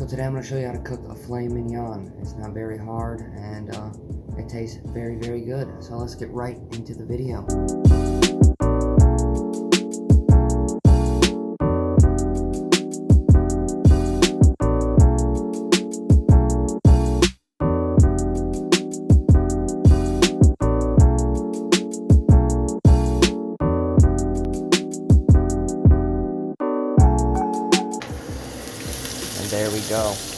today I'm going to show you how to cook a filet mignon. It's not very hard and it tastes very, very good. So let's get right into the video. And there we go.